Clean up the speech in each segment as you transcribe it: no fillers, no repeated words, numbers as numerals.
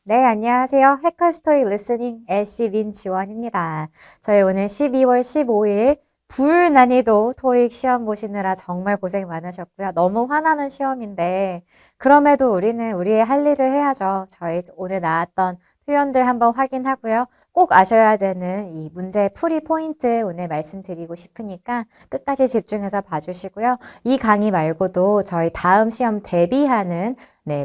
네, 안녕하세요. 해커스토익 리스닝 LC 민지원입니다. 저희 오늘 12월 15일 불난이도 토익 시험 보시느라 정말 고생 많으셨고요. 너무 화나는 시험인데 그럼에도 우리는 우리의 할 일을 해야죠. 저희 오늘 나왔던 표현들 한번 확인하고요. 꼭 아셔야 되는 이 문제 풀이 포인트 오늘 말씀드리고 싶으니까 끝까지 집중해서 봐주시고요. 이 강의 말고도 저희 다음 시험 대비하는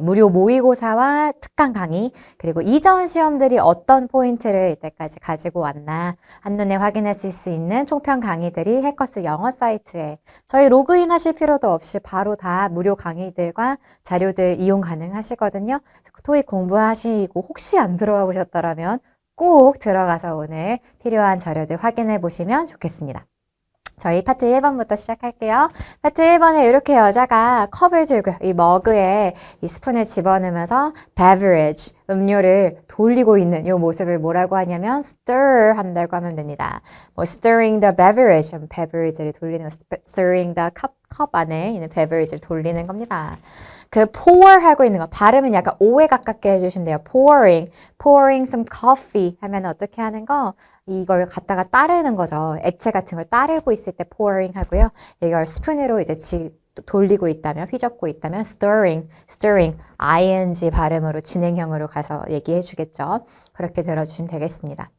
무료 모의고사와 특강 강의, 그리고 이전 시험들이 어떤 포인트를 이때까지 가지고 왔나 한눈에 확인하실 수 있는 총평 강의들이 해커스 영어 사이트에 저희 로그인 하실 필요도 없이 바로 다 무료 강의들과 자료들 이용 가능하시거든요. 토익 공부하시고 혹시 안 들어가보셨더라면 꼭 들어가서 오늘 필요한 자료들 확인해 보시면 좋겠습니다. 저희 파트 1번부터 시작할게요. 파트 1번에 이렇게 여자가 컵을 들고 이 머그에 이 스푼을 집어넣으면서 beverage, 음료를 돌리고 있는 이 모습을 뭐라고 하냐면 stir 한다고 하면 됩니다. 뭐 stirring the beverage, beverage를 돌리는 stirring the 컵 안에 있는 beverage를 돌리는 겁니다. 그 pour 하고 있는 거 발음은 약간 오에 가깝게 해주시면 돼요. pouring some coffee 하면 어떻게 하는 거? 이걸 갖다가 따르는 거죠. 액체 같은 걸 따르고 있을 때 pouring 하고요. 이걸 스푼으로 이제 돌리고 있다면, 휘젓고 있다면 stirring ing 발음으로 진행형으로 가서 얘기해 주겠죠. 그렇게 들어주시면 되겠습니다.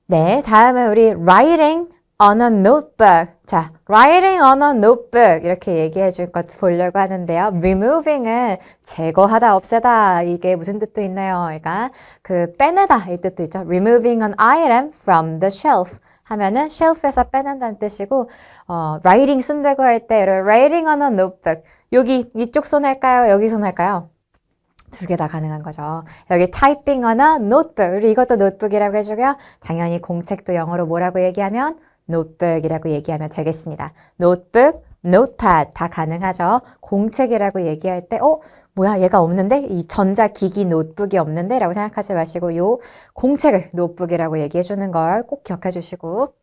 네, 다음은 우리 writing on a notebook. 자, writing on a notebook 이렇게 얘기해 줄 것 보려고 하는데요. removing은 제거하다, 없애다 이게 무슨 뜻도 있나요? 그러니까 그 빼내다 이 뜻도 있죠. removing an item from the shelf 하면은 shelf에서 빼낸다는 뜻이고 writing 쓴다고 할 때 writing on a notebook 여기 이쪽 손 할까요? 여기 손 할까요? 두 개 다 가능한 거죠. 여기 typing on a notebook 우리 이것도 노트북이라고 해주고요. 당연히 공책도 영어로 뭐라고 얘기하면 notebook이라고 얘기하면 되겠습니다. notebook, notepad 다 가능하죠. 공책이라고 얘기할 때 뭐야 얘가 없는데? 이 전자기기 노트북이 없는데? 라고 생각하지 마시고 요 공책을 노트북이라고 얘기해 주는 걸 꼭 기억해 주시고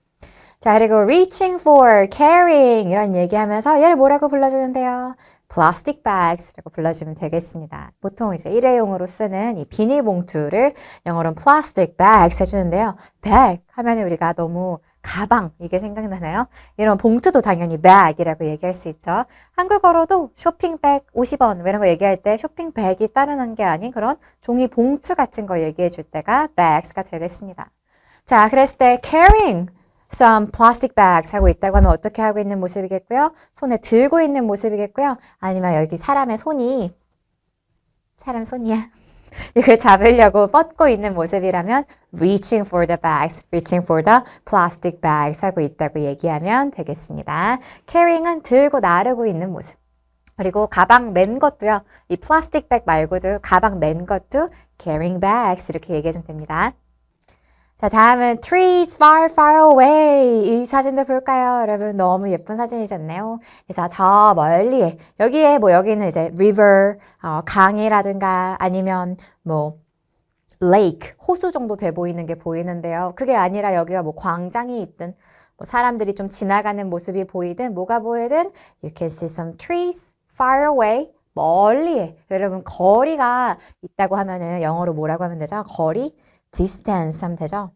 자 그리고 reaching for, carrying 이런 얘기하면서 얘를 뭐라고 불러주는데요? plastic bags라고 불러주면 되겠습니다. 보통 이제 일회용으로 쓰는 이 비닐봉투를 영어로는 plastic bags 해주는데요. bag 하면 우리가 너무 가방 이게 생각나나요? 이런 봉투도 당연히 bag이라고 얘기할 수 있죠. 한국어로도 쇼핑백 50원 이런 거 얘기할 때 쇼핑백이 따르는 게 아닌 그런 종이 봉투 같은 거 얘기해 줄 때가 bags가 되겠습니다. 자, 그랬을 때 carrying some plastic bags 하고 있다고 하면 어떻게 하고 있는 모습이겠고요. 손에 들고 있는 모습이겠고요. 아니면 여기 사람의 손이 사람 손이야. 이걸 잡으려고 뻗고 있는 모습이라면 reaching for the bags, reaching for the plastic bags 하고 있다고 얘기하면 되겠습니다. carrying은 들고 나르고 있는 모습. 그리고 가방 맨 것도요. 이 플라스틱 백 말고도 가방 맨 것도 carrying bags 이렇게 얘기해주면 됩니다. 자, 다음은 trees far, far away. 이 사진도 볼까요? 여러분 너무 예쁜 사진이잖아요. 그래서 저 멀리에 여기에 여기는 이제 river, 강이라든가 아니면 lake, 호수 정도 돼 보이는 게 보이는데요. 그게 아니라 여기가 광장이 있든 사람들이 좀 지나가는 모습이 보이든 뭐가 보이든 you can see some trees far away. 멀리에 여러분 거리가 있다고 하면은 영어로 뭐라고 하면 되죠? 거리? distance 하면 되죠.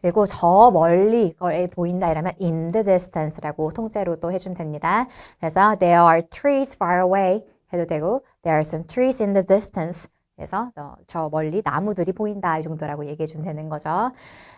그리고 저 멀리 거에 보인다 이러면 in the distance라고 통째로 또 해주면 됩니다. 그래서 there are trees far away 해도 되고 there are some trees in the distance 그래서 저 멀리 나무들이 보인다 이 정도라고 얘기해 주면 되는 거죠.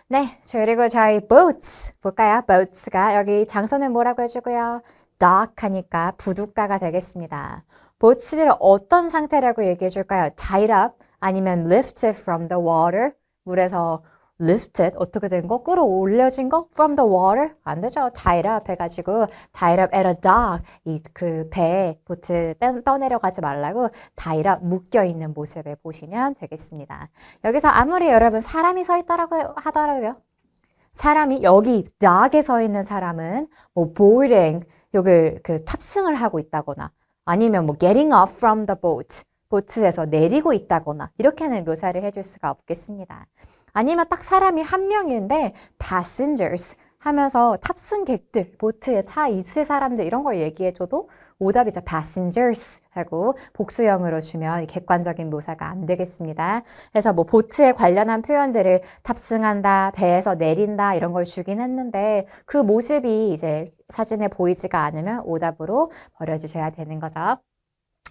네, 그리고 저희 boats 볼까요? boats가 여기 장소는 뭐라고 해주고요? dock 하니까 부둣가가 되겠습니다. boats를 어떤 상태라고 얘기해 줄까요? tied up 아니면 lifted from the water 물에서 lifted 어떻게 된 거? 끌어올려진 거? from the water? 안 되죠. tied up 해가지고 tied up at a dock 이 그 배에 보트 떠내려가지 말라고 tied up 묶여있는 모습을 보시면 되겠습니다. 여기서 아무리 여러분 사람이 서 있다라고 하더라도요. 사람이 여기 dock에 서 있는 사람은 boarding 여길 탑승을 하고 있다거나 아니면 getting off from the boat 보트에서 내리고 있다거나 이렇게는 묘사를 해줄 수가 없겠습니다. 아니면 딱 사람이 한 명인데 passengers 하면서 탑승객들, 보트에 타 있을 사람들 이런 걸 얘기해줘도 오답이죠. passengers 하고 복수형으로 주면 객관적인 묘사가 안 되겠습니다. 그래서 뭐 보트에 관련한 표현들을 탑승한다, 배에서 내린다 이런 걸 주긴 했는데 그 모습이 이제 사진에 보이지가 않으면 오답으로 버려주셔야 되는 거죠.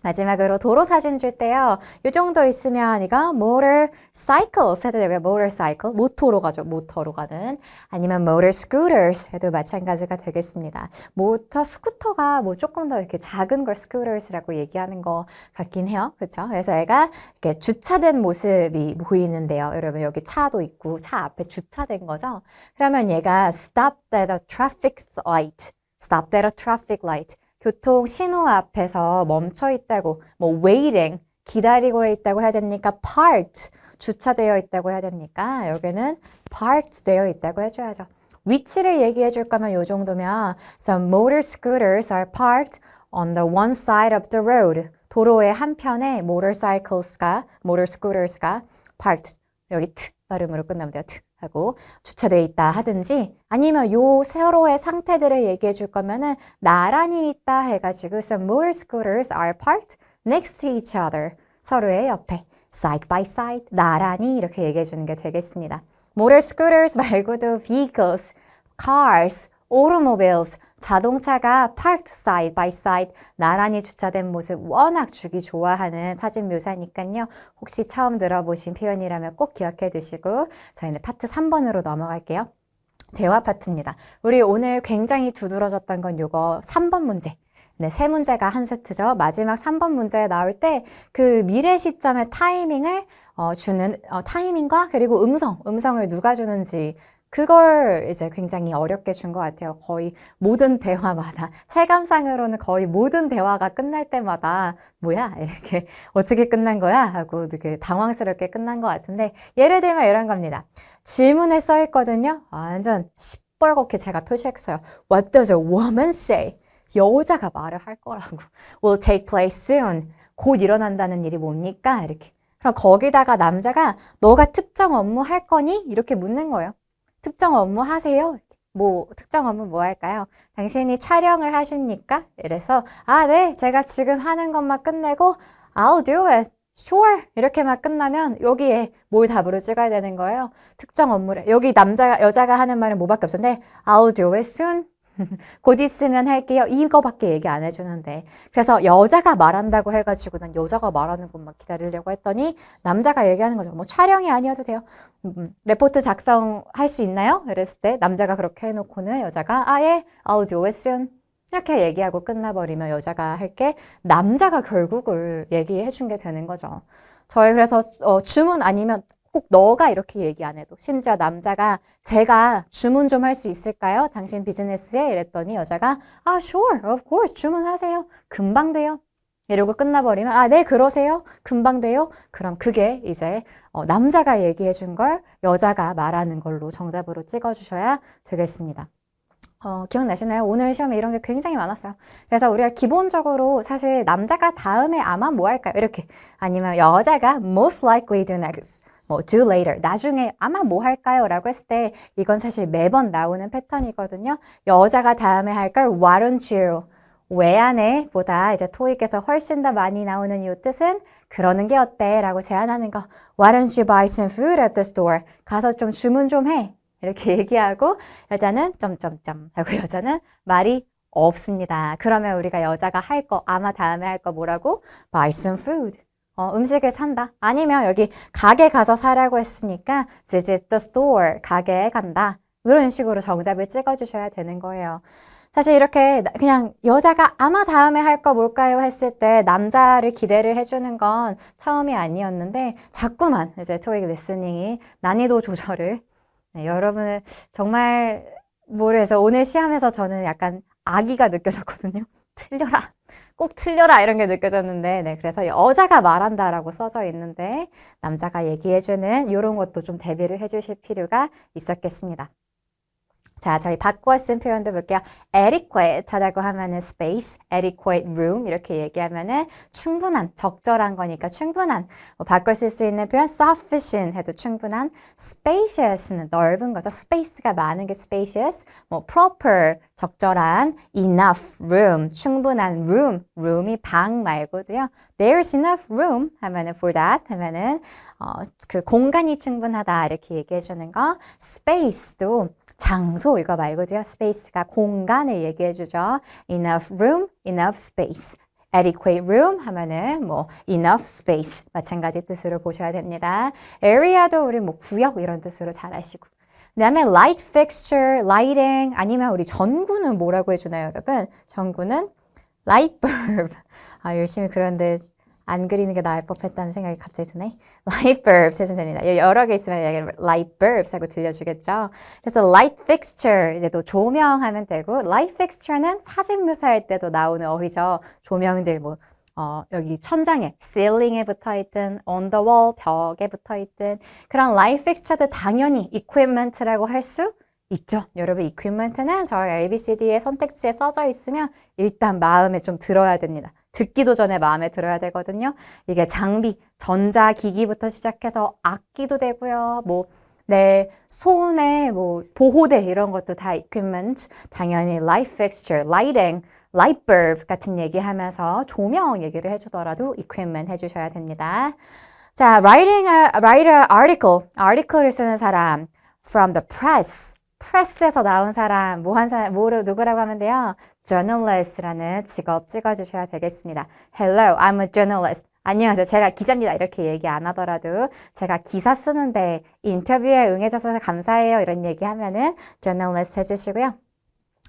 마지막으로 도로 사진 줄 때요. 이 정도 있으면 이거 motorcycles 해도 되고요. motorcycle, 모토로 가죠. 모터로 가는. 아니면 motorscooters 해도 마찬가지가 되겠습니다. 모터 스쿠터가 뭐 조금 더 이렇게 작은 걸 scooters라고 얘기하는 것 같긴 해요. 그렇죠? 그래서 얘가 이렇게 주차된 모습이 보이는데요. 여러분 여기 차도 있고 차 앞에 주차된 거죠. 그러면 얘가 stopped at a traffic light. stopped at a traffic light. 교통 신호 앞에서 멈춰 있다고, 뭐 waiting, 기다리고 있다고 해야 됩니까? parked, 주차되어 있다고 해야 됩니까? 여기는 parked 되어 있다고 해줘야죠. 위치를 얘기해 줄 거면 요 정도면 Some motor scooters are parked on the one side of the road. 도로의 한편에 motor scooters가 parked, 여기 트 발음으로 끝나면 돼요. 트 하고 주차되어 있다 하든지 아니면 요 세로의 상태들을 얘기해 줄 거면은 나란히 있다 해가지고 some motor scooters are parked next to each other. 서로의 옆에 side by side 나란히 이렇게 얘기해 주는 게 되겠습니다. motor scooters 말고도 vehicles, cars, automobiles 자동차가 parked side by side 나란히 주차된 모습 워낙 주기 좋아하는 사진 묘사니까요. 혹시 처음 들어보신 표현이라면 꼭 기억해 두시고 저희는 파트 3번으로 넘어갈게요. 대화 파트입니다. 우리 오늘 굉장히 두드러졌던 건 요거 3번 문제. 네, 세 문제가 한 세트죠. 마지막 3번 문제에 나올 때 그 미래 시점의 타이밍을 주는 타이밍과 그리고 음성을 누가 주는지 그걸 이제 굉장히 어렵게 준 것 같아요. 거의 모든 대화마다 체감상으로는 거의 모든 대화가 끝날 때마다 뭐야 이렇게 어떻게 끝난 거야 하고 되게 당황스럽게 끝난 것 같은데 예를 들면 이런 겁니다. 질문에 써 있거든요. 완전 시뻘겋게 제가 표시했어요. What does a woman say? 여자가 말을 할 거라고. Will take place soon. 곧 일어난다는 일이 뭡니까? 이렇게. 그럼 거기다가 남자가 너가 특정 업무 할 거니? 이렇게 묻는 거예요. 특정 업무 하세요? 뭐 특정 업무 뭐 할까요? 당신이 촬영을 하십니까? 이래서 네, 제가 지금 하는 것만 끝내고 I'll do it. Sure. 이렇게만 끝나면 여기에 뭘 답으로 찍어야 되는 거예요. 특정 업무를. 여기 여자가 하는 말은 뭐밖에 없었는데 I'll do it soon. 곧 있으면 할게요. 이거밖에 얘기 안 해주는데. 그래서 여자가 말한다고 해가지고 난 여자가 말하는 것만 기다리려고 했더니 남자가 얘기하는 거죠. 뭐 촬영이 아니어도 돼요. 레포트 작성할 수 있나요? 이랬을 때 남자가 그렇게 해놓고는 여자가 예, I'll do it soon. 이렇게 얘기하고 끝나버리면 여자가 할 게 남자가 결국을 얘기해 준 게 되는 거죠. 저희 그래서 주문 아니면 꼭 너가 이렇게 얘기 안 해도 심지어 남자가 제가 주문 좀 할 수 있을까요? 당신 비즈니스에 이랬더니 여자가 sure, of course 주문하세요. 금방 돼요. 이러고 끝나버리면 네 그러세요. 금방 돼요. 그럼 그게 이제 남자가 얘기해 준 걸 여자가 말하는 걸로 정답으로 찍어주셔야 되겠습니다. 기억나시나요? 오늘 시험에 이런 게 굉장히 많았어요. 그래서 우리가 기본적으로 사실 남자가 다음에 아마 뭐 할까요? 이렇게 아니면 여자가 most likely do next. 뭐 do later, 나중에 아마 뭐 할까요? 라고 했을 때 이건 사실 매번 나오는 패턴이거든요. 여자가 다음에 할 걸 why don't you? 왜 안 해? 보다 이제 토익에서 훨씬 더 많이 나오는 이 뜻은 그러는 게 어때? 라고 제안하는 거. Why don't you buy some food at the store? 가서 좀 주문 좀 해. 이렇게 얘기하고 여자는 점점점 하고 여자는 말이 없습니다. 그러면 우리가 여자가 할 거, 아마 다음에 할 거 뭐라고? Buy some food. 음식을 산다. 아니면 여기 가게 가서 사라고 했으니까 visit the store, 가게에 간다. 이런 식으로 정답을 찍어주셔야 되는 거예요. 사실 이렇게 그냥 여자가 아마 다음에 할 거 뭘까요? 했을 때 남자를 기대를 해주는 건 처음이 아니었는데 자꾸만 이제 토익 리스닝이 난이도 조절을 여러분을 정말 모르겠어요. 오늘 시험에서 저는 약간 악의가 느껴졌거든요. 틀려라. 꼭 틀려라 이런 게 느껴졌는데 그래서 여자가 말한다라고 써져 있는데 남자가 얘기해주는 이런 것도 좀 대비를 해주실 필요가 있었겠습니다. 자, 저희 바꾸어 쓴 표현도 볼게요. adequate 하다고 하면은 space, adequate room 이렇게 얘기하면은 충분한, 적절한 거니까 충분한. 뭐 바꿔 쓸 수 있는 표현 sufficient 해도 충분한, spacious는 넓은 거죠. space가 많은 게 spacious, 뭐 proper, 적절한, enough room, 충분한 room, room이 방 말고도요. There's enough room 하면은 for that 하면은 그 공간이 충분하다 이렇게 얘기해 주는 거. space도 장소 이거 말고도요. space가 공간을 얘기해 주죠. enough room, enough space. adequate room 하면은 뭐 enough space 마찬가지 뜻으로 보셔야 됩니다. area도 우리 뭐 구역 이런 뜻으로 잘 아시고. 그다음에 light fixture, lighting 아니면 우리 전구는 뭐라고 해주나요, 여러분? 전구는 light bulb. 아, 열심히 그런데 안 그리는 게 나을 법했다는 생각이 갑자기 드네. light bulbs 해주면 됩니다. 여러 개 있으면 light bulbs 하고 들려주겠죠. 그래서 light fixture 이제 또 조명하면 되고 light fixture는 사진 묘사할 때도 나오는 어휘죠. 조명들 뭐 여기 천장에, ceiling에 붙어있든, on the wall, 벽에 붙어있든 그런 light fixture도 당연히 equipment라고 할 수 있죠. 여러분 equipment는 저희 ABCD의 선택지에 써져 있으면 일단 마음에 좀 들어야 됩니다. 듣기도 전에 마음에 들어야 되거든요. 이게 장비, 전자기기부터 시작해서 악기도 되고요. 뭐 내 손에 뭐 보호대 이런 것도 다 equipment, 당연히 light fixture, lighting, light bulb 같은 얘기하면서 조명 얘기를 해주더라도 equipment 해주셔야 됩니다. 자, write a article, article을 쓰는 사람, from the press, press에서 나온 사람, 누구라고 하면 돼요? journalist라는 직업 찍어주셔야 되겠습니다. Hello, I'm a journalist. 안녕하세요. 제가 기자입니다. 이렇게 얘기 안 하더라도 제가 기사 쓰는데 인터뷰에 응해줘서 감사해요. 이런 얘기 하면은 journalist 해주시고요.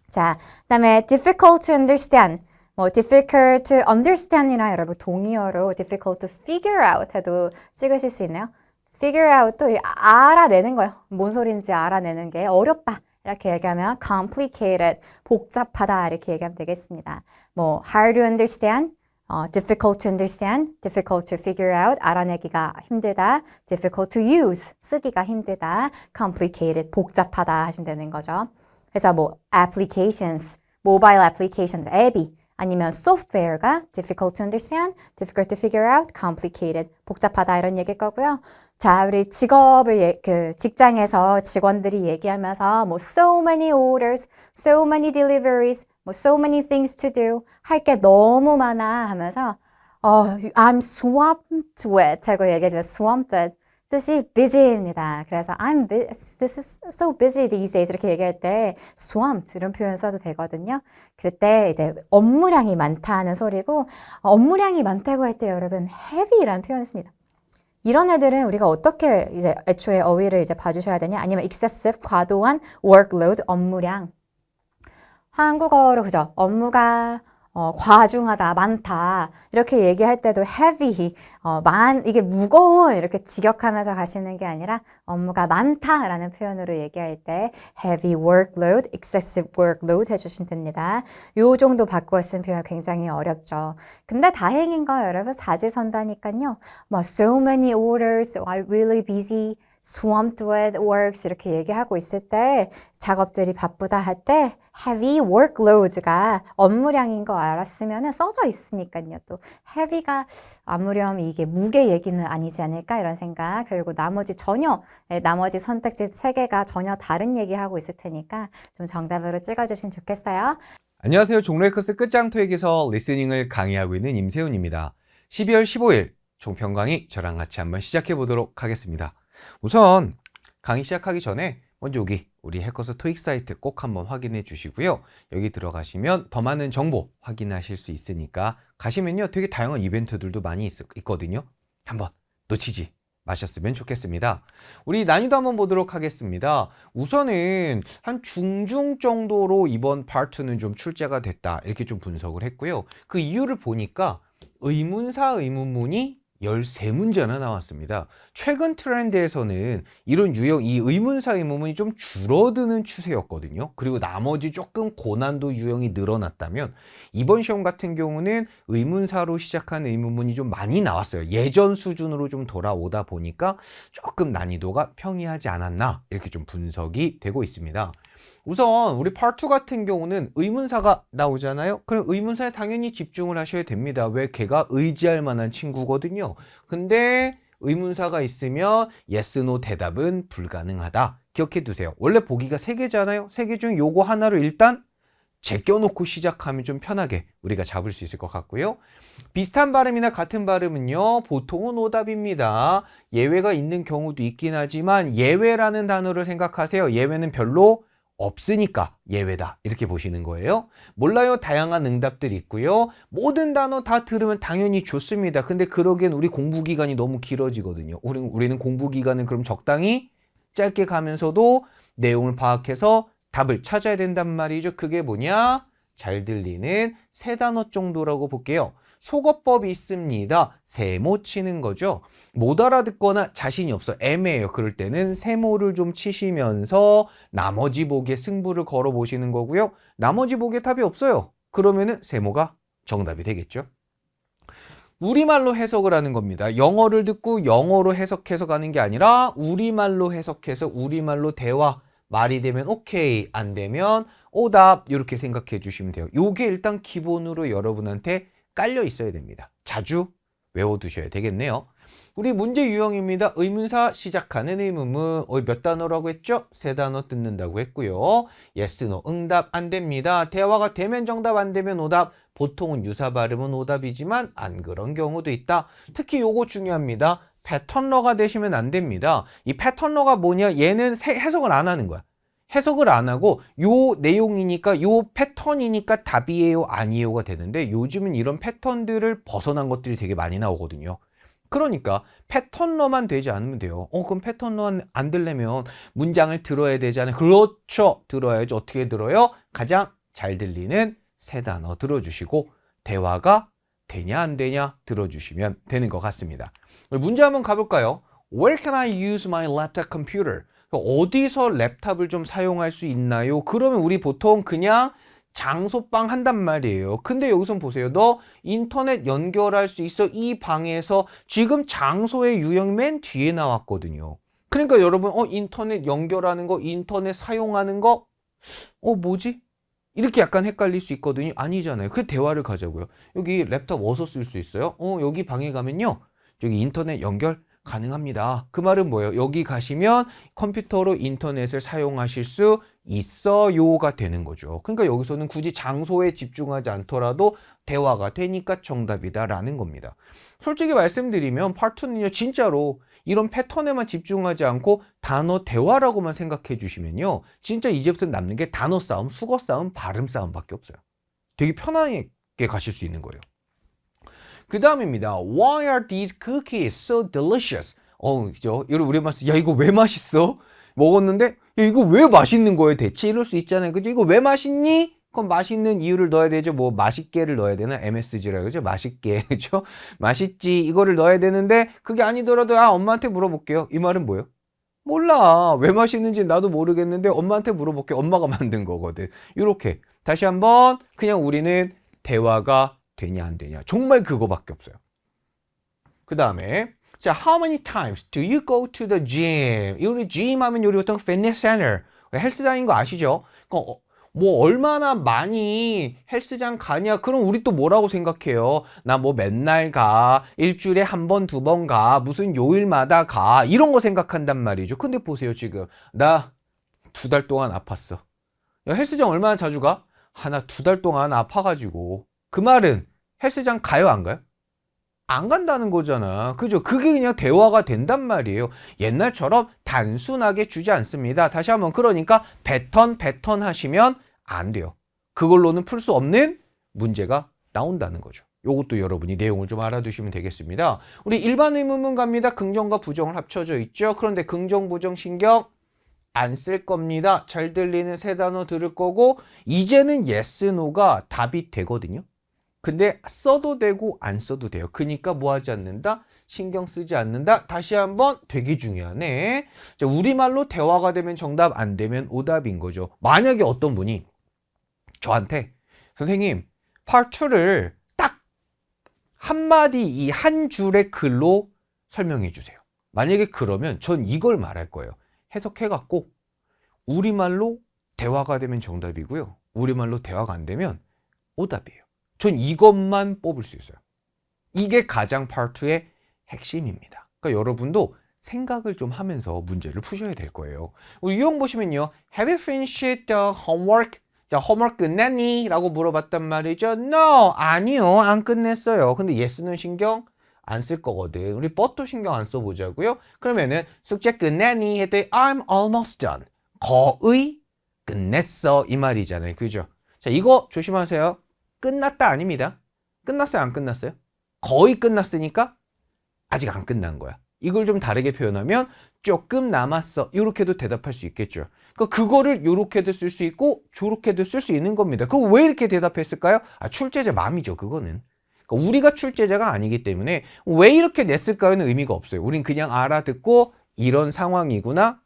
자, 그다음에 difficult to understand. 뭐 difficult to understand이랑 여러분 동의어로 difficult to figure out 해도 찍으실 수 있나요? figure out 또 알아내는 거예요. 뭔 소리인지 알아내는 게 어렵다. 이렇게 얘기하면 complicated, 복잡하다 이렇게 얘기하면 되겠습니다. 뭐 hard to understand, difficult to understand, difficult to figure out, 알아내기가 힘들다, difficult to use, 쓰기가 힘들다, complicated, 복잡하다 하시면 되는 거죠. 그래서 뭐 applications, mobile applications, 앱이 아니면 software가 difficult to understand, difficult to figure out, complicated, 복잡하다 이런 얘기일 거고요. 자, 우리 직업을 직장에서 직원들이 얘기하면서 뭐 so many orders, so many deliveries, 뭐 so many things to do 할 게 너무 많아 하면서 I'm swamped with 하고 얘기해주면 swamped with 뜻이 busy입니다. 그래서 this is so busy these days 이렇게 얘기할 때 swamped 이런 표현 써도 되거든요. 그럴 때 이제 업무량이 많다는 소리고 업무량이 많다고 할 때 여러분 heavy라는 표현을 씁니다. 이런 애들은 우리가 어떻게 이제 애초에 어휘를 이제 봐주셔야 되냐? 아니면 excessive, 과도한 workload, 업무량. 한국어로 그죠? 업무가 과중하다, 많다 이렇게 얘기할 때도 heavy, 이게 무거운 이렇게 직역하면서 가시는 게 아니라 업무가 많다라는 표현으로 얘기할 때 heavy workload, excessive workload 해주시면 됩니다. 요 정도 바꾸어 쓴 표현 굉장히 어렵죠. 근데 다행인 거 여러분 사지선다니까요. 뭐 so many orders, are really busy, swamped with works 이렇게 얘기하고 있을 때 작업들이 바쁘다 할 때 heavy workload가 업무량인 거 알았으면 써져 있으니까요. 또 heavy가 아무렴 이게 무게 얘기는 아니지 않을까 이런 생각. 그리고 나머지 선택지 3개가 전혀 다른 얘기하고 있을 테니까 좀 정답으로 찍어주시면 좋겠어요. 안녕하세요. 종로에커스 끝장 토익에서 리스닝을 강의하고 있는 임세훈입니다. 12월 15일 종편 강의 저랑 같이 한번 시작해 보도록 하겠습니다. 우선 강의 시작하기 전에 먼저 여기 우리 해커스 토익 사이트 꼭 한번 확인해 주시고요. 여기 들어가시면 더 많은 정보 확인하실 수 있으니까 가시면요 되게 다양한 이벤트들도 많이 있거든요. 한번 놓치지 마셨으면 좋겠습니다. 우리 난이도 한번 보도록 하겠습니다. 우선은 한 중중 정도로 이번 파트는 좀 출제가 됐다 이렇게 좀 분석을 했고요. 그 이유를 보니까 의문사 의문문이 13문제나 나왔습니다. 최근 트렌드에서는 이런 유형, 이 의문사 의문문이 좀 줄어드는 추세였거든요. 그리고 나머지 조금 고난도 유형이 늘어났다면 이번 시험 같은 경우는 의문사로 시작한 의문문이 좀 많이 나왔어요. 예전 수준으로 좀 돌아오다 보니까 조금 난이도가 평이하지 않았나 이렇게 좀 분석이 되고 있습니다. 우선 우리 part 2 같은 경우는 의문사가 나오잖아요. 그럼 의문사에 당연히 집중을 하셔야 됩니다. 왜? 걔가 의지할 만한 친구거든요. 근데 의문사가 있으면 yes, no 대답은 불가능하다. 기억해 두세요. 원래 보기가 3개잖아요. 3개 중 요거 하나로 일단 제껴놓고 시작하면 좀 편하게 우리가 잡을 수 있을 것 같고요. 비슷한 발음이나 같은 발음은요, 보통은 오답입니다. 예외가 있는 경우도 있긴 하지만 예외라는 단어를 생각하세요. 예외는 별로 없으니까 예외다. 이렇게 보시는 거예요. 몰라요. 다양한 응답들이 있고요. 모든 단어 다 들으면 당연히 좋습니다. 근데 그러기엔 우리 공부 기간이 너무 길어지거든요. 우리는 공부 기간은 그럼 적당히 짧게 가면서도 내용을 파악해서 답을 찾아야 된단 말이죠. 그게 뭐냐? 잘 들리는 3단어 정도라고 볼게요. 속어법이 있습니다. 세모 치는 거죠. 못 알아듣거나 자신이 없어 애매해요. 그럴 때는 세모를 좀 치시면서 나머지 보기에 승부를 걸어 보시는 거고요. 나머지 보기에 답이 없어요. 그러면은 세모가 정답이 되겠죠. 우리말로 해석을 하는 겁니다. 영어를 듣고 영어로 해석해서 가는 게 아니라 우리말로 해석해서 우리말로 대화. 말이 되면 오케이, 안 되면 오답, 이렇게 생각해 주시면 돼요. 요게 일단 기본으로 여러분한테 깔려 있어야 됩니다. 자주 외워두셔야 되겠네요. 우리 문제 유형입니다. 의문사 시작하는 의문문. 몇 단어라고 했죠? 3단어 뜯는다고 했고요. yes, no, 응답 안 됩니다. 대화가 되면 정답, 안 되면 오답. 보통은 유사 발음은 오답이지만 안 그런 경우도 있다. 특히 요거 중요합니다. 패턴러가 되시면 안 됩니다. 이 패턴러가 뭐냐? 얘는 해석을 안 하는 거야. 해석을 안 하고 요 내용이니까 요 패턴이니까 답이에요 아니에요가 되는데 요즘은 이런 패턴들을 벗어난 것들이 되게 많이 나오거든요. 그러니까 패턴러만 되지 않으면 돼요. 그럼 패턴러 안 되려면 문장을 들어야 되잖아요. 그렇죠. 들어야죠. 어떻게 들어요? 가장 잘 들리는 3단어 들어주시고 대화가 되냐 안 되냐 들어주시면 되는 것 같습니다. 문제 한번 가볼까요? Where can I use my laptop computer? 어디서 랩탑을 좀 사용할 수 있나요? 그러면 우리 보통 그냥 장소방 한단 말이에요. 근데 여기서 보세요. 너 인터넷 연결할 수 있어? 이 방에서 지금 장소의 유형이 맨 뒤에 나왔거든요. 그러니까 여러분 인터넷 연결하는 거, 인터넷 사용하는 거 뭐지? 이렇게 약간 헷갈릴 수 있거든요. 아니잖아요. 그 대화를 가자고요. 여기 랩탑 어디서 쓸 수 있어요? 여기 방에 가면요. 저기 인터넷 연결 가능합니다. 그 말은 뭐예요? 여기 가시면 컴퓨터로 인터넷을 사용하실 수 있어요가 되는 거죠. 그러니까 여기서는 굳이 장소에 집중하지 않더라도 대화가 되니까 정답이다라는 겁니다. 솔직히 말씀드리면 파트는요, 진짜로 이런 패턴에만 집중하지 않고 단어 대화라고만 생각해 주시면요, 진짜 이제부터 남는 게 단어 싸움, 수거 싸움, 발음 싸움밖에 없어요. 되게 편하게 가실 수 있는 거예요. 그 다음입니다. Why are these cookies so delicious? 그죠? 여러분, 우리 말씀, 야, 이거 왜 맛있어? 먹었는데, 야, 이거 왜 맛있는 거예요? 대체 이럴 수 있잖아요. 그죠? 이거 왜 맛있니? 그럼 맛있는 이유를 넣어야 되죠. 뭐, 맛있게를 넣어야 되나? MSG라고 그죠? 맛있게. 그죠? 맛있지. 이거를 넣어야 되는데, 그게 아니더라도, 엄마한테 물어볼게요. 이 말은 뭐예요? 몰라. 왜 맛있는지 나도 모르겠는데, 엄마한테 물어볼게. 엄마가 만든 거거든. 이렇게. 다시 한번, 그냥 우리는 대화가 되냐 안 되냐 정말 그거밖에 없어요. 그 다음에 자, how many times do you go to the gym? 우리 gym 하면 우리 보통 fitness center 헬스장인 거 아시죠? 뭐 얼마나 많이 헬스장 가냐? 그럼 우리 또 뭐라고 생각해요? 나 뭐 맨날 가, 일주일에 1번, 2번 가, 무슨 요일마다 가, 이런 거 생각한단 말이죠. 근데 보세요, 지금 나 2달 동안 아팠어. 야, 헬스장 얼마나 자주 가? 2달 동안 아파가지고. 그 말은 헬스장 가요, 안 가요? 안 간다는 거잖아. 그죠? 그게 그냥 대화가 된단 말이에요. 옛날처럼 단순하게 주지 않습니다. 다시 한번, 그러니까 패턴 하시면 안 돼요. 그걸로는 풀 수 없는 문제가 나온다는 거죠. 요것도 여러분이 내용을 좀 알아두시면 되겠습니다. 우리 일반 의문문 갑니다. 긍정과 부정을 합쳐져 있죠. 그런데 긍정, 부정 신경 안 쓸 겁니다. 잘 들리는 3단어 들을 거고, 이제는 yes, no가 답이 되거든요. 근데 써도 되고 안 써도 돼요. 그러니까 뭐 하지 않는다? 신경 쓰지 않는다. 다시 한번 되게 중요하네. 자, 우리말로 대화가 되면 정답, 안 되면 오답인 거죠. 만약에 어떤 분이 저한테 선생님 part 2를 딱 한마디 이 한 줄의 글로 설명해 주세요. 만약에 그러면 전 이걸 말할 거예요. 해석해갖고 우리말로 대화가 되면 정답이고요. 우리말로 대화가 안 되면 오답이에요. 전 이것만 뽑을 수 있어요. 이게 가장 파트 2의 핵심입니다. 그러니까 여러분도 생각을 좀 하면서 문제를 푸셔야 될 거예요. 우리 유형 보시면요. Have you finished the homework? 자, homework 끝났니? 라고 물어봤단 말이죠. No, 아니요. 안 끝냈어요. 근데 yes는 신경 안 쓸 거거든. 우리 but도 신경 안 써보자고요. 그러면은 숙제 끝냈니? 했더니 I'm almost done. 거의 끝냈어. 이 말이잖아요. 그죠? 자, 이거 조심하세요. 끝났다 아닙니다. 끝났어요? 안 끝났어요? 거의 끝났으니까 아직 안 끝난 거야. 이걸 좀 다르게 표현하면 조금 남았어. 이렇게도 대답할 수 있겠죠. 그거를 이렇게도 쓸 수 있고 저렇게도 쓸 수 있는 겁니다. 그럼 왜 이렇게 대답했을까요? 출제자 마음이죠. 그거는. 그러니까 우리가 출제자가 아니기 때문에 왜 이렇게 냈을까요는 의미가 없어요. 우린 그냥 알아듣고 이런 상황이구나.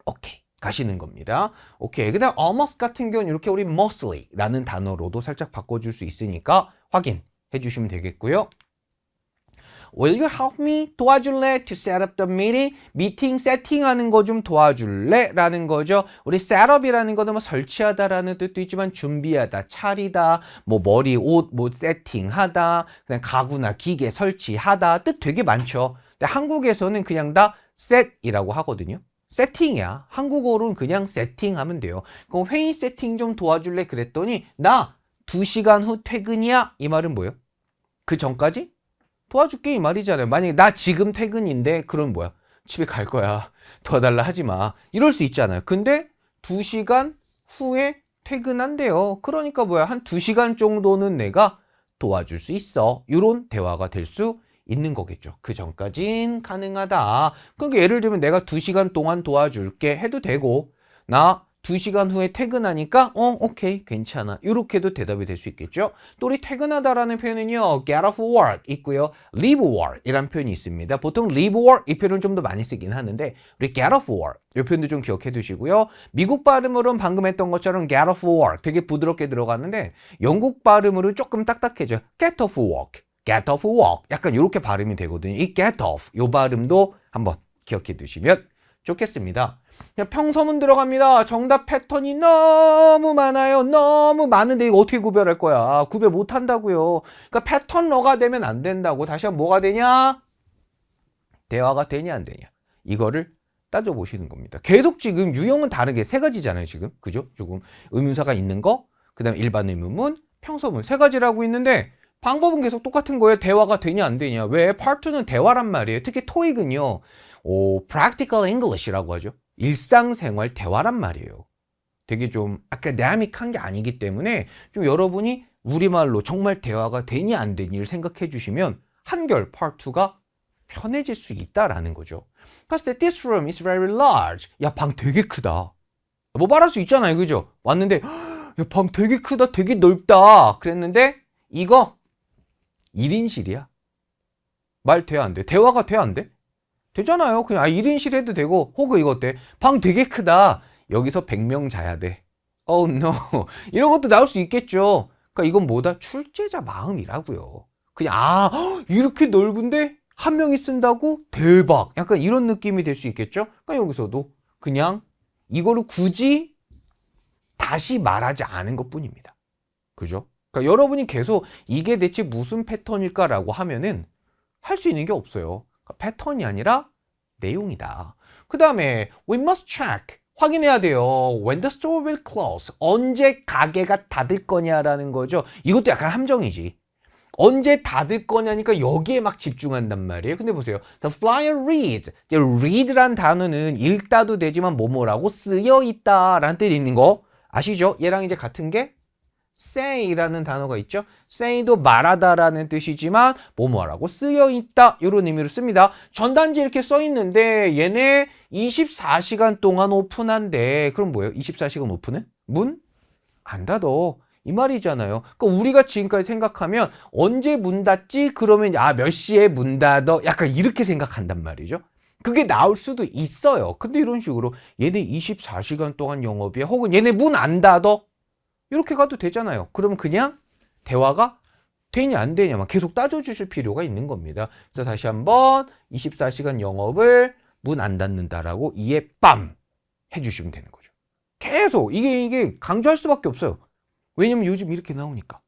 오케이. 가시는 겁니다. 오케이. 그 다음 almost 같은 경우는 이렇게 우리 mostly라는 단어로도 살짝 바꿔줄 수 있으니까 확인해 주시면 되겠고요. Will you help me? 도와줄래? To set up the meeting? 미팅 세팅하는 거 좀 도와줄래? 라는 거죠. 우리 setup이라는 거는 뭐 설치하다라는 뜻도 있지만 준비하다, 차리다, 뭐 머리, 옷, 뭐 세팅하다, 그냥 가구나 기계 설치하다 뜻 되게 많죠. 근데 한국에서는 그냥 다 set이라고 하거든요. 세팅이야. 한국어로는 그냥 세팅하면 돼요. 그럼 회의 세팅 좀 도와줄래? 그랬더니 나 2시간 후 퇴근이야? 이 말은 뭐예요? 그 전까지? 도와줄게 이 말이잖아요. 만약에 나 지금 퇴근인데 그럼 뭐야? 집에 갈 거야. 도와달라 하지 마. 이럴 수 있잖아요. 근데 2시간 후에 퇴근한대요. 그러니까 뭐야? 한 2시간 정도는 내가 도와줄 수 있어. 이런 대화가 될 수 있는 거겠죠. 그 전까진 가능하다. 그러니까 예를 들면 내가 2시간 동안 도와줄게 해도 되고 나 2시간 후에 퇴근하니까 오케이 괜찮아 이렇게도 대답이 될 수 있겠죠. 또 우리 퇴근하다라는 표현은요 get off work 있고요 leave work 이란 표현이 있습니다. 보통 leave work 이 표현을 좀 더 많이 쓰긴 하는데 우리 get off work 이 표현도 좀 기억해 두시고요. 미국 발음으로는 방금 했던 것처럼 get off work 되게 부드럽게 들어가는데 영국 발음으로 조금 딱딱해져 get off work get off work 약간 이렇게 발음이 되거든요. 이 get off 이 발음도 한번 기억해 두시면 좋겠습니다. 평서문 들어갑니다. 정답 패턴이 너무 많아요. 너무 많은데 이거 어떻게 구별할 거야? 구별 못 한다고요. 그러니까 패턴러가 되면 안 된다고. 다시 한번 뭐가 되냐? 대화가 되냐 안 되냐. 이거를 따져보시는 겁니다. 계속 지금 유형은 다르게 3가지잖아요. 지금. 그죠? 조금 의문사가 있는 거, 그 다음에 일반 의문문, 평서문 3가지라고 있는데 방법은 계속 똑같은 거예요. 대화가 되냐 안 되냐. 왜? Part 2는 대화란 말이에요. 특히 토익은요. practical English라고 하죠. 일상생활 대화란 말이에요. 되게 좀 아카데믹한 게 아니기 때문에 좀 여러분이 우리말로 정말 대화가 되니 안 되니를 생각해 주시면 한결 Part 2가 편해질 수 있다라는 거죠. 봤을 때 this room is very large. 야, 방 되게 크다. 뭐 말할 수 있잖아요. 그죠? 왔는데 야, 방 되게 크다. 되게 넓다. 그랬는데 이거 1인실이야. 말 돼 안 돼? 대화가 돼 안 돼? 되잖아요. 그냥 1인실 해도 되고 혹은 이거 어때? 방 되게 크다. 여기서 100명 자야 돼. Oh no. 이런 것도 나올 수 있겠죠. 그러니까 이건 뭐다? 출제자 마음이라고요. 그냥 이렇게 넓은데 한 명이 쓴다고? 대박. 약간 이런 느낌이 될 수 있겠죠. 그러니까 여기서도 그냥 이거를 굳이 다시 말하지 않은 것뿐입니다. 그죠? 그러니까 여러분이 계속 이게 대체 무슨 패턴일까라고 하면은 할 수 있는 게 없어요. 패턴이 아니라 내용이다. 그 다음에 we must check. 확인해야 돼요. When the store will close. 언제 가게가 닫을 거냐라는 거죠. 이것도 약간 함정이지. 언제 닫을 거냐니까 여기에 막 집중한단 말이에요. 근데 보세요. The flyer reads. read란 단어는 읽다도 되지만 뭐뭐라고 쓰여 있다라는 뜻이 있는 거 아시죠? 얘랑 이제 같은 게 say라는 단어가 있죠. say도 말하다라는 뜻이지만 뭐뭐라고 쓰여 있다 이런 의미로 씁니다. 전단지 이렇게 써 있는데 얘네 24시간 동안 오픈한대. 그럼 뭐예요? 24시간 오픈해? 문 안 닫어. 이 말이잖아요. 그러니까 우리가 지금까지 생각하면 언제 문 닫지? 그러면 몇 시에 문 닫어? 약간 이렇게 생각한단 말이죠. 그게 나올 수도 있어요. 근데 이런 식으로 얘네 24시간 동안 영업이야. 혹은 얘네 문 안 닫어? 이렇게 가도 되잖아요. 그러면 그냥 대화가 되냐 안 되냐만 계속 따져주실 필요가 있는 겁니다. 그래서 다시 한번 24시간 영업을 문 안 닫는다라고 이해 빰 해주시면 되는 거죠. 계속 이게 강조할 수밖에 없어요. 왜냐면 요즘 이렇게 나오니까.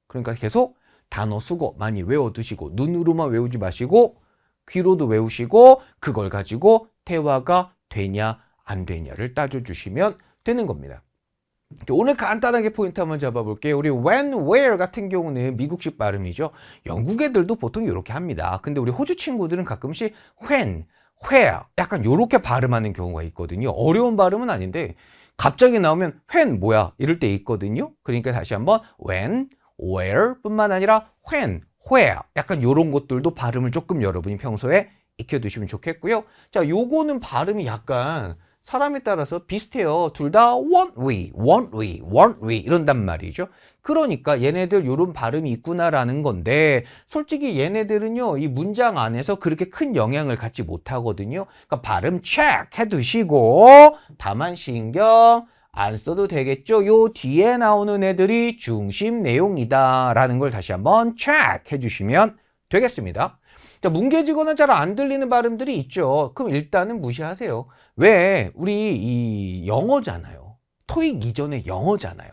그러니까 계속 단어 수거 많이 외워두시고 눈으로만 외우지 마시고 귀로도 외우시고 그걸 가지고 대화가 되냐 안 되냐를 따져주시면 되는 겁니다. 오늘 간단하게 포인트 한번 잡아볼게요. 우리 when, where 같은 경우는 미국식 발음이죠. 영국 애들도 보통 이렇게 합니다. 근데 우리 호주 친구들은 가끔씩 when, where 약간 이렇게 발음하는 경우가 있거든요. 어려운 발음은 아닌데 갑자기 나오면 when 뭐야 이럴 때 있거든요. 그러니까 다시 한번 when, where 뿐만 아니라 when, where 약간 이런 것들도 발음을 조금 여러분이 평소에 익혀두시면 좋겠고요. 자, 요거는 발음이 약간 사람에 따라서 비슷해요. 둘 다 want we 이런단 말이죠. 그러니까 얘네들 요런 발음이 있구나라는 건데 솔직히 얘네들은요 이 문장 안에서 그렇게 큰 영향을 갖지 못하거든요. 그러니까 발음 체크 해두시고 다만 신경 안 써도 되겠죠. 요 뒤에 나오는 애들이 중심 내용이다 라는 걸 다시 한번 체크 해주시면 되겠습니다. 자, 뭉개지거나 잘 안 들리는 발음들이 있죠. 그럼 일단은 무시하세요. 왜? 우리 이 영어잖아요. 토익 이전에 영어잖아요.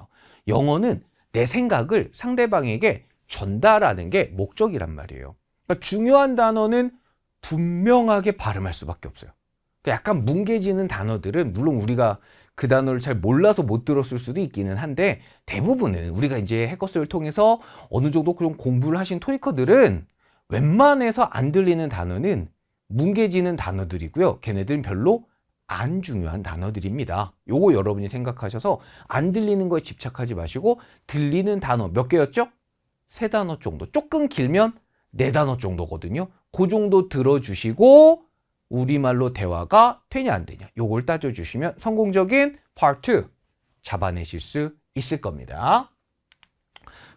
영어는 내 생각을 상대방에게 전달하는 게 목적이란 말이에요. 그러니까 중요한 단어는 분명하게 발음할 수밖에 없어요. 그러니까 약간 뭉개지는 단어들은 물론 우리가 그 단어를 잘 몰라서 못 들었을 수도 있기는 한데 대부분은 우리가 이제 해커스를 통해서 어느 정도 그런 공부를 하신 토익커들은 웬만해서 안 들리는 단어는 뭉개지는 단어들이고요. 걔네들은 별로 안 중요한 단어들입니다. 요거 여러분이 생각하셔서 안 들리는 거에 집착하지 마시고 들리는 단어 몇 개였죠? 3단어 정도. 조금 길면 4단어 정도거든요. 그 정도 들어주시고 우리말로 대화가 되냐 안 되냐 요걸 따져주시면 성공적인 파트 2 잡아내실 수 있을 겁니다.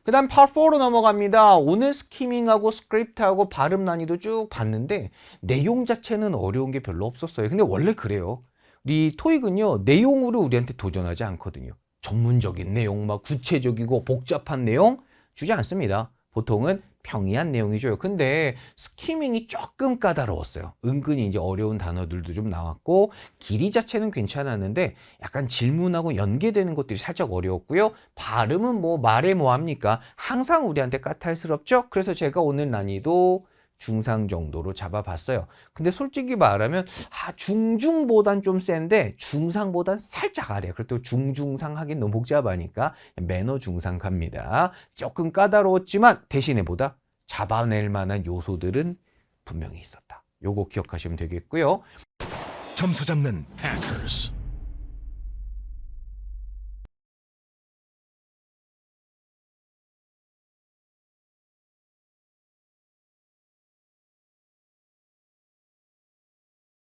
그 다음 파트 4로 넘어갑니다. 오늘 스키밍하고 스크립트하고 발음 난이도 쭉 봤는데 내용 자체는 어려운 게 별로 없었어요. 근데 원래 그래요. 우리 토익은요 내용으로 우리한테 도전하지 않거든요. 전문적인 내용, 막 구체적이고 복잡한 내용 주지 않습니다. 보통은 평이한 내용이죠. 근데 스키밍이 조금 까다로웠어요. 은근히 이제 어려운 단어들도 좀 나왔고 길이 자체는 괜찮았는데 약간 질문하고 연계되는 것들이 살짝 어려웠고요. 발음은 뭐 말해 뭐 합니까? 항상 우리한테 까탈스럽죠? 그래서 제가 오늘 난이도 중상 정도로 잡아봤어요. 근데 솔직히 말하면 중중보단 좀 센데 중상보단 살짝 아래요. 그래도 중중상 하긴 너무 복잡하니까 매너 중상 갑니다. 조금 까다로웠지만 대신에 보다 잡아낼 만한 요소들은 분명히 있었다. 요거 기억하시면 되겠고요. 점수 잡는 해커스.